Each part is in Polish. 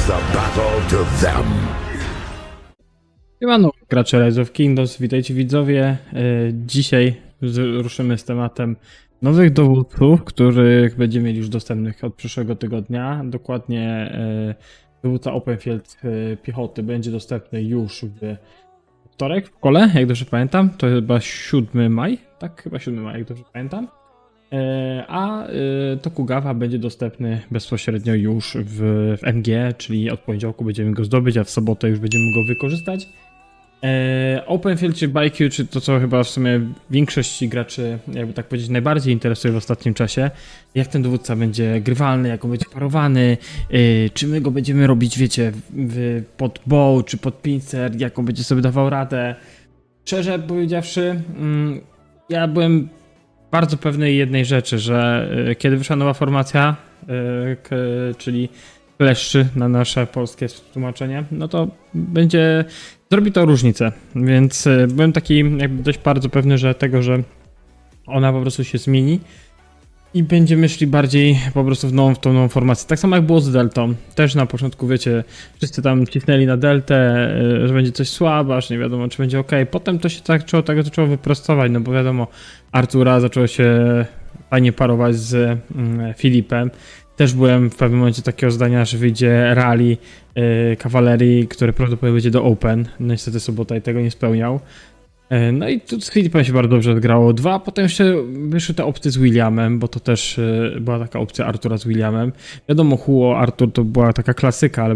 the battle to them. Siemano, gracze Rise of Kingdoms, witajcie widzowie. Dzisiaj ruszymy z tematem nowych dowódców, których będziemy mieli już dostępnych od przyszłego tygodnia. Dokładnie dowódca Openfield piechoty będzie dostępny już w wtorek w kole, jak dobrze pamiętam. To chyba 7 maj, tak? Chyba 7 maj, jak dobrze pamiętam. A Tokugawa będzie dostępny bezpośrednio już w MG, czyli od poniedziałku będziemy go zdobyć, a w sobotę już będziemy go wykorzystać. Openfield czy BuyQ, czy to co chyba w sumie większości graczy, jakby tak powiedzieć, najbardziej interesuje w ostatnim czasie, jak ten dowódca będzie grywalny, jak on będzie parowany, czy my go będziemy robić, wiecie, pod bow, czy pod pincer, jak on będzie sobie dawał radę. Szczerze powiedziawszy, ja byłem bardzo pewny jednej rzeczy, że kiedy wyszła nowa formacja, czyli kleszczy na nasze polskie tłumaczenie, no to zrobi to różnicę, więc byłem taki jakby dość bardzo pewny, że ona po prostu się zmieni i będziemy szli bardziej po prostu w tą nową formację. Tak samo jak było z Deltą, też na początku, wiecie, wszyscy tam cisnęli na Deltę, że będzie coś słabe, aż nie wiadomo, czy będzie ok. Potem to się zaczęło wyprostować, no bo wiadomo, Artura zaczęło się fajnie parować z Filipem. Też byłem w pewnym momencie takiego zdania, że wyjdzie rally kawalerii, który prawdopodobnie będzie do Open. No niestety Sobota i tego nie spełniał. No i tu z Filipem się bardzo dobrze odgrało. A potem jeszcze wyszły te opcje z Williamem, bo to też była taka opcja Artura z Williamem. Wiadomo, Huo, Artur to była taka klasyka, ale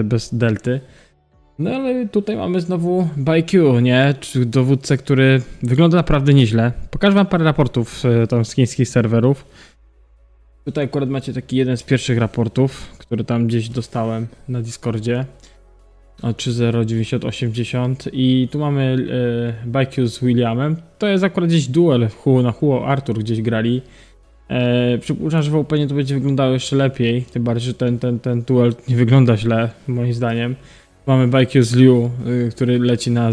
bez delty. No ale tutaj mamy znowu BuyQ, nie? Dowódcę, który wygląda naprawdę nieźle. Pokażę wam parę raportów tam z chińskich serwerów. Tutaj akurat macie taki jeden z pierwszych raportów, który tam gdzieś dostałem na Discordzie. O 3.0.90.80 i tu mamy BuyQ z Williamem. To jest akurat gdzieś duel Huo na Huo, Artur gdzieś grali. Przypuszczam, że w Openie to będzie wyglądało jeszcze lepiej, tym bardziej, że ten duel nie wygląda źle, moim zdaniem. Mamy BuyQ z Liu, który leci na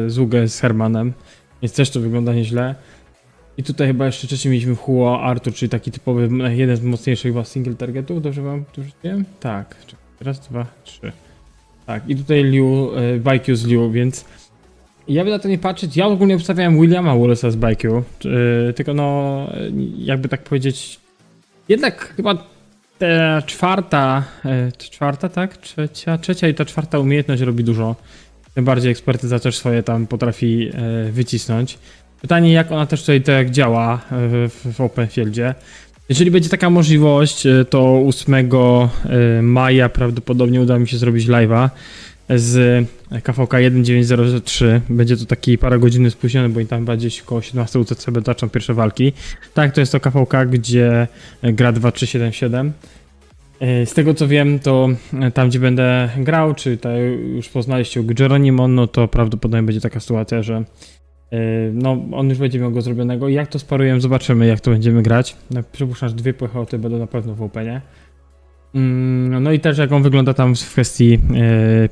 Zugę z Hermanem, więc też to wygląda nieźle. I tutaj chyba jeszcze wcześniej mieliśmy Huo Artur, czyli taki typowy, jeden z mocniejszych chyba single targetów, dobrze wam tu wiem? Tak, raz, dwa, trzy. Tak, i tutaj Liu, BuyQ z Liu, więc jakby na to nie patrzeć, ja ogólnie obstawiałem Williama Wallace'a z BuyQ, tylko no, jakby tak powiedzieć, jednak chyba ta czwarta, tak? Trzecia i ta czwarta umiejętność robi dużo. Tym bardziej ekspertyza też swoje tam potrafi wycisnąć. Pytanie, jak ona też tutaj tak działa w Openfieldzie. Jeżeli będzie taka możliwość, to 8 maja prawdopodobnie uda mi się zrobić live'a z KVK 1903. Będzie to taki parę godzin spóźniony, bo i tam chyba gdzieś koło 17 UTC zaczną pierwsze walki. Tak, to jest to KVK, gdzie gra 2377. Z tego co wiem, to tam gdzie będę grał, czy tutaj już poznaliście Geronimo, no to prawdopodobnie będzie taka sytuacja, że no, on już będzie miał go zrobionego. Jak to sparujemy, zobaczymy, jak to będziemy grać. Przypuszczam, że 2 piechoty będą na pewno w Openie. No i też jak on wygląda tam w kwestii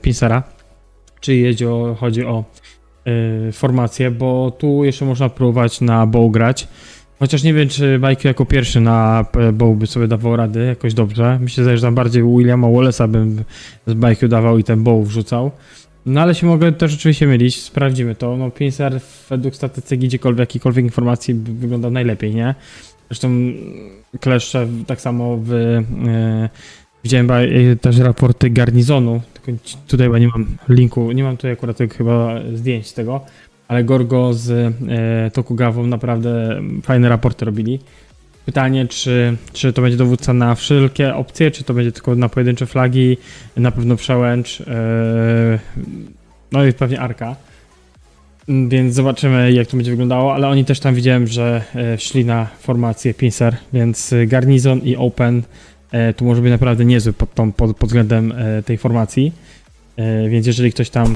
Pincera, czy chodzi o formację, bo tu jeszcze można próbować na bow grać. Chociaż nie wiem, czy BuyQ jako pierwszy na bow by sobie dawał rady jakoś dobrze. Myślę, że tam bardziej Williama Wallace'a bym z BuyQ dawał i ten bow wrzucał. No ale się mogę też oczywiście mylić, sprawdzimy to. No Pincer według statystyki jakiejkolwiek informacji wygląda najlepiej, nie? Zresztą kleszcze tak samo widziałem też raporty garnizonu, tylko tutaj chyba nie mam linku, nie mam tutaj akurat chyba zdjęć z tego, ale Gorgo z Tokugawą naprawdę fajne raporty robili. Pytanie, czy to będzie dowódca na wszelkie opcje, czy to będzie tylko na pojedyncze flagi, na pewno przełęcz, no i pewnie Arka. Więc zobaczymy, jak to będzie wyglądało, ale oni też tam widziałem, że szli na formację Pincer, więc garnizon i Open tu może być naprawdę niezły pod względem tej formacji. Więc jeżeli ktoś tam,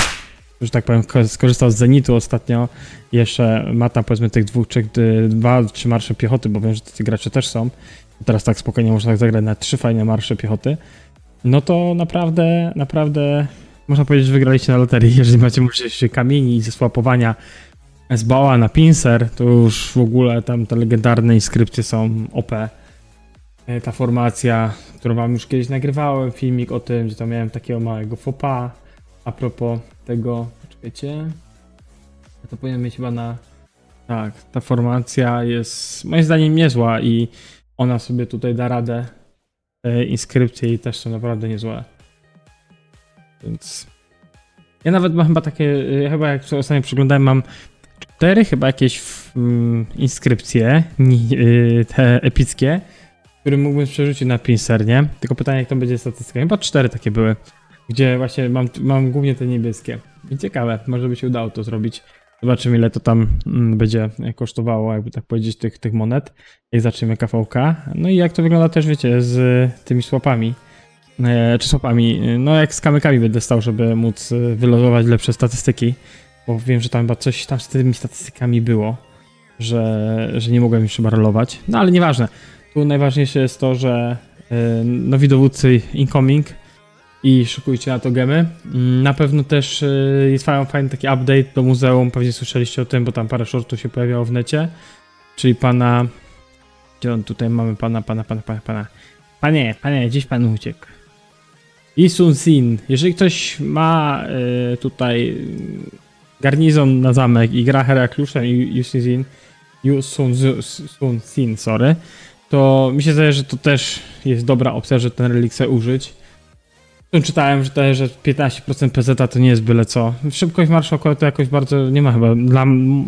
że tak powiem, skorzystał z Zenitu ostatnio, jeszcze ma tam powiedzmy tych 2-3 marsze piechoty, bo wiem, że tacy gracze też są. Teraz tak spokojnie można tak zagrać na 3 fajne marsze piechoty. No to naprawdę można powiedzieć, że wygraliście na loterii. Jeżeli macie możliwość kamieni i zesłapowania z bała na Pincer, to już w ogóle tam te legendarne inskrypcje są OP. ta formacja, którą wam już kiedyś nagrywałem, filmik o tym, gdzie tam miałem takiego małego faux pas. A propos tego, poczekajcie, ja to powinien mieć chyba na... Tak, ta formacja jest moim zdaniem niezła i ona sobie tutaj da radę. Inskrypcje i też są naprawdę niezłe. Więc... Ja nawet mam chyba takie, chyba jak ostatnio przeglądałem, mam 4 chyba jakieś inskrypcje, te epickie, które mógłbym przerzucić na Pincer, nie? Tylko pytanie, jak to będzie statystyka. Chyba 4 takie były, gdzie właśnie mam głównie te niebieskie. I ciekawe, może by się udało to zrobić. Zobaczymy, ile to tam będzie kosztowało, jakby tak powiedzieć, tych monet, jak zaczniemy KVK. No i jak to wygląda też, wiecie, z tymi swapami. Czy swapami, no jak z kamykami będę stał, żeby móc wylosować lepsze statystyki. Bo wiem, że tam chyba coś tam z tymi statystykami było, że nie mogłem już chyba rolować. No ale nieważne. Tu najważniejsze jest to, że nowi dowódcy incoming i szykujcie na to gemy. Na pewno też jest fajny taki update do muzeum, pewnie słyszeliście o tym, bo tam parę shortów się pojawiało w necie. Czyli pana... Gdzie on tutaj mamy pana? Panie, gdzieś pan uciekł. Yi Sun-sin. Jeżeli ktoś ma tutaj garnizon na zamek i gra Herakliuszem i Yi Sun-sin, sorry, to mi się zdaje, że to też jest dobra opcja, że ten relik sobie użyć. Tu czytałem, że 15% PZ to nie jest byle co. Szybkość marszu to jakoś bardzo nie ma chyba,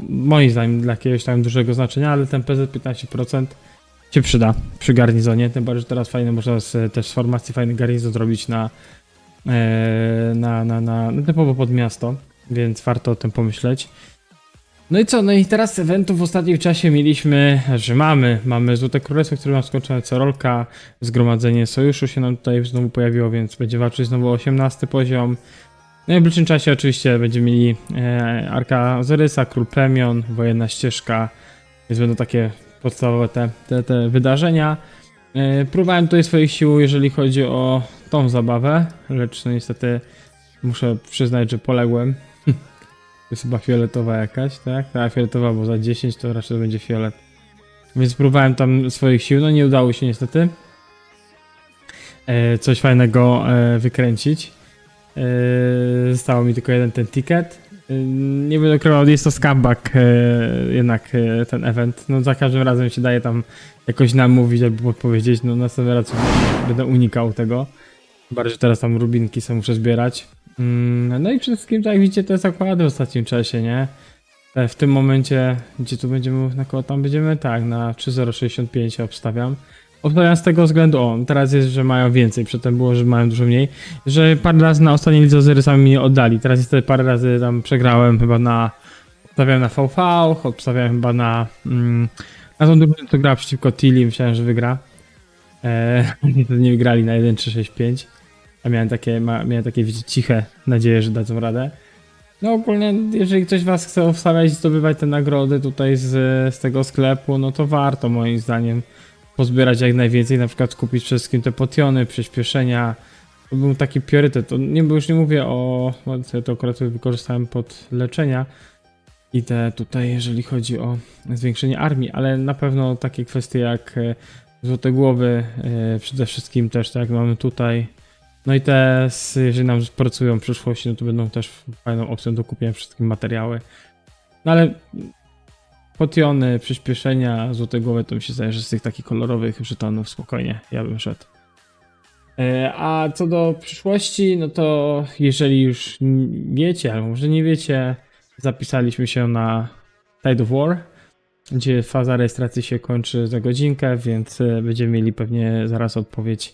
moim zdaniem, dla jakiegoś tam dużego znaczenia, ale ten PZ 15% się przyda przy garnizonie. Tym bardziej, że teraz fajnie można też z formacji fajny garnizon zrobić na typowo pod miasto, więc warto o tym pomyśleć. No i co? No i teraz eventów w ostatnim czasie mieliśmy, że mamy Złote Królestwo, które ma skończone Cerolka, Zgromadzenie Sojuszu się nam tutaj znowu pojawiło, więc będzie walczyć znowu o 18 poziom. W najbliższym czasie oczywiście będziemy mieli Arka Ozyrysa, Król Plemion, Wojenna Ścieżka, więc będą takie podstawowe te wydarzenia. Próbowałem tutaj swoich sił, jeżeli chodzi o tą zabawę, lecz no niestety muszę przyznać, że poległem. To jest chyba fioletowa jakaś, tak? Ta fioletowa, bo za 10 to raczej to będzie fiolet. Więc próbowałem tam swoich sił, no nie udało się niestety coś fajnego wykręcić. Zostało mi tylko jeden ten ticket. Nie będę ukrywał, jest to scumbag jednak ten event. No za każdym razem się daje tam jakoś namówić albo podpowiedzieć, no następnym razem będę unikał tego. Bardziej teraz tam rubinki sobie muszę zbierać. No i przede wszystkim, tak jak widzicie, te zakłady w ostatnim czasie, nie? W tym momencie, gdzie tu będziemy, na koło tam będziemy? Tak, na 3065 się obstawiam. Obstawiam z tego względu, teraz jest, że mają więcej, przedtem było, że mają dużo mniej. Że parę razy na ostatniej lidze Ozyrysami mnie oddali, teraz niestety parę razy tam przegrałem chyba obstawiałem na VV, obstawiałem chyba na tą drużynę, co grała przeciwko Tilly, myślałem, że wygra. Niestety nie wygrali na 1-3-6-5. A miałem takie wiecie, ciche nadzieje, że dadzą radę. No ogólnie, jeżeli ktoś was chce obstawiać i zdobywać te nagrody tutaj z tego sklepu, no to warto moim zdaniem pozbierać jak najwięcej, na przykład kupić przede wszystkim te potiony, przyspieszenia. To był taki priorytet. Już nie mówię o... To akurat wykorzystałem pod leczenia i te tutaj, jeżeli chodzi o zwiększenie armii, ale na pewno takie kwestie jak Złote Głowy, przede wszystkim też, tak jak mamy tutaj. No i te, jeżeli nam pracują w przyszłości, no to będą też fajną opcją do kupienia wszystkim materiały. No ale potiony, przyspieszenia, Złote Głowy, to mi się zdaje, że z tych takich kolorowych żetonów spokojnie ja bym szedł. A co do przyszłości, no to jeżeli już wiecie, albo może nie wiecie, zapisaliśmy się na Tide of War, gdzie faza rejestracji się kończy za godzinkę, więc będziemy mieli pewnie zaraz odpowiedź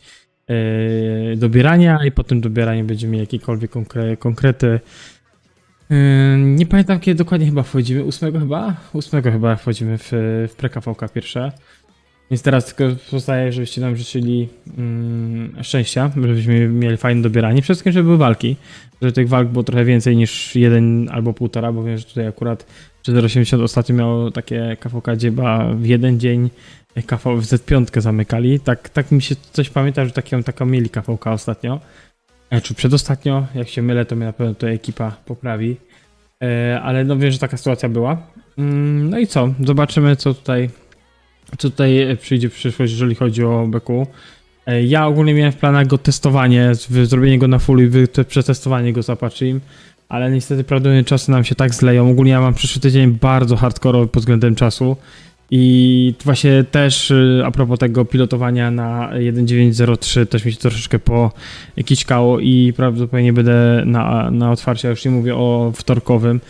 dobierania i po tym dobieraniu będziemy mieli jakiekolwiek konkrety. Nie pamiętam kiedy dokładnie chyba wchodzimy, 8 chyba? 8 chyba wchodzimy w pre-KVK pierwsze. Więc teraz tylko pozostaje, żebyście nam życzyli szczęścia, żebyśmy mieli fajne dobieranie. Przede wszystkim, żeby były walki, żeby tych walk było trochę więcej niż 1 albo 1,5, bo wiem, że tutaj akurat 0,80 ostatnio miało takie KVK, gdzie chyba w jeden dzień KV w Z5 zamykali. Tak mi się coś pamięta, że taką mieli KVK ostatnio. Czy przedostatnio, jak się mylę, to mnie na pewno tutaj ekipa poprawi. Ale no wiem, że taka sytuacja była. No i co? Zobaczymy, co tutaj co tutaj przyjdzie w przyszłość, jeżeli chodzi o BQ. Ja ogólnie miałem w planach go testowanie, zrobienie go na fullu i przetestowanie go z Apache, ale niestety prawdopodobnie czasy nam się tak zleją. Ogólnie ja mam przyszły tydzień bardzo hardkorowy pod względem czasu i właśnie też a propos tego pilotowania na 1.9.03 też mi się troszeczkę pokićkało i prawdopodobnie będę na otwarcie, już nie mówię o wtorkowym,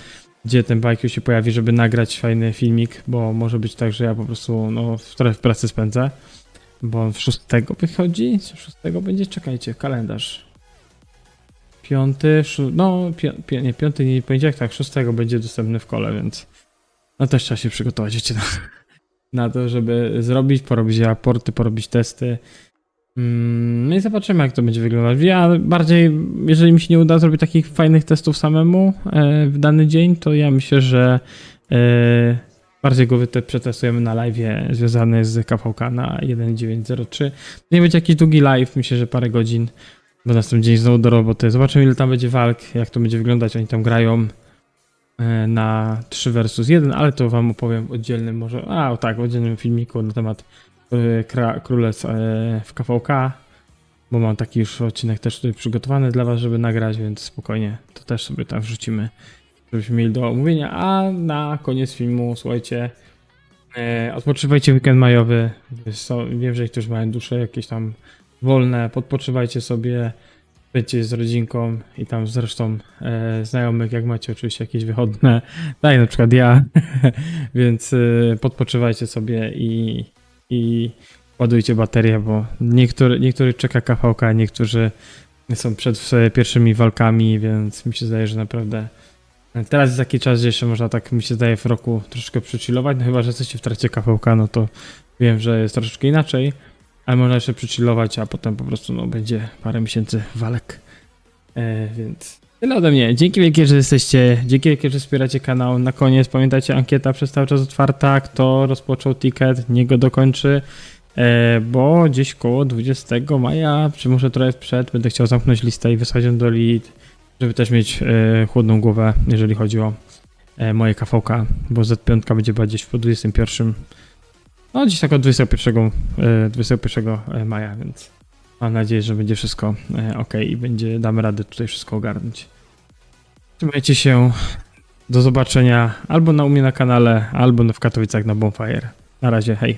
gdzie ten bajk się pojawi, żeby nagrać fajny filmik, bo może być tak, że ja po prostu trochę w pracy spędzę. Bo on 6 wychodzi? 6 będzie? Czekajcie, kalendarz. 5, nie, 5 nie poniedziałek, tak, 6 będzie dostępny w kole, więc no też trzeba się przygotować, wiecie, na to, żeby porobić raporty, porobić testy. No i zobaczymy, jak to będzie wyglądać. Ja bardziej, jeżeli mi się nie uda zrobić takich fajnych testów samemu w dany dzień, to ja myślę, że bardziej go przetestujemy na live związany z KVK na 1.9.03. Nie będzie jakiś długi live, myślę, że parę godzin, bo następny dzień znowu do roboty. Zobaczymy, ile tam będzie walk, jak to będzie wyglądać. Oni tam grają na 3 versus 1, ale to wam opowiem w oddzielnym w oddzielnym filmiku na temat Królec w KVK, bo mam taki już odcinek też tutaj przygotowany dla was, żeby nagrać, więc spokojnie to też sobie tam wrzucimy, żebyśmy mieli do omówienia. A na koniec filmu, słuchajcie, odpoczywajcie weekend majowy. Wiem, że niektórzy mają dusze jakieś tam wolne, podpoczywajcie sobie, bycie z rodzinką i tam zresztą znajomych, jak macie oczywiście jakieś wychodne, tak jak na przykład ja, więc podpoczywajcie sobie i ładujcie baterię, bo niektórych czeka KVK, niektórzy są przed pierwszymi walkami, więc mi się zdaje, że naprawdę teraz jest taki czas, że jeszcze można tak, mi się zdaje, w roku troszeczkę przychillować, no chyba, że jesteście w trakcie KVK, no to wiem, że jest troszeczkę inaczej, ale można jeszcze przychillować, a potem po prostu będzie parę miesięcy walek, więc tyle ode mnie. Dzięki wielkie, że jesteście, dzięki wielkie, że wspieracie kanał. Na koniec pamiętajcie, ankieta przez cały czas otwarta, kto rozpoczął ticket, niech go dokończy, bo gdzieś koło 20 maja, czy może trochę przed, będę chciał zamknąć listę i wysłać ją do lead, żeby też mieć chłodną głowę, jeżeli chodzi o moje KVK, bo Z5 będzie bardziej po 21. No gdzieś tak od 21 maja, więc mam nadzieję, że będzie wszystko ok i damy radę tutaj wszystko ogarnąć. Trzymajcie się, do zobaczenia albo u mnie na kanale, albo w Katowicach na Bonfire. Na razie, hej.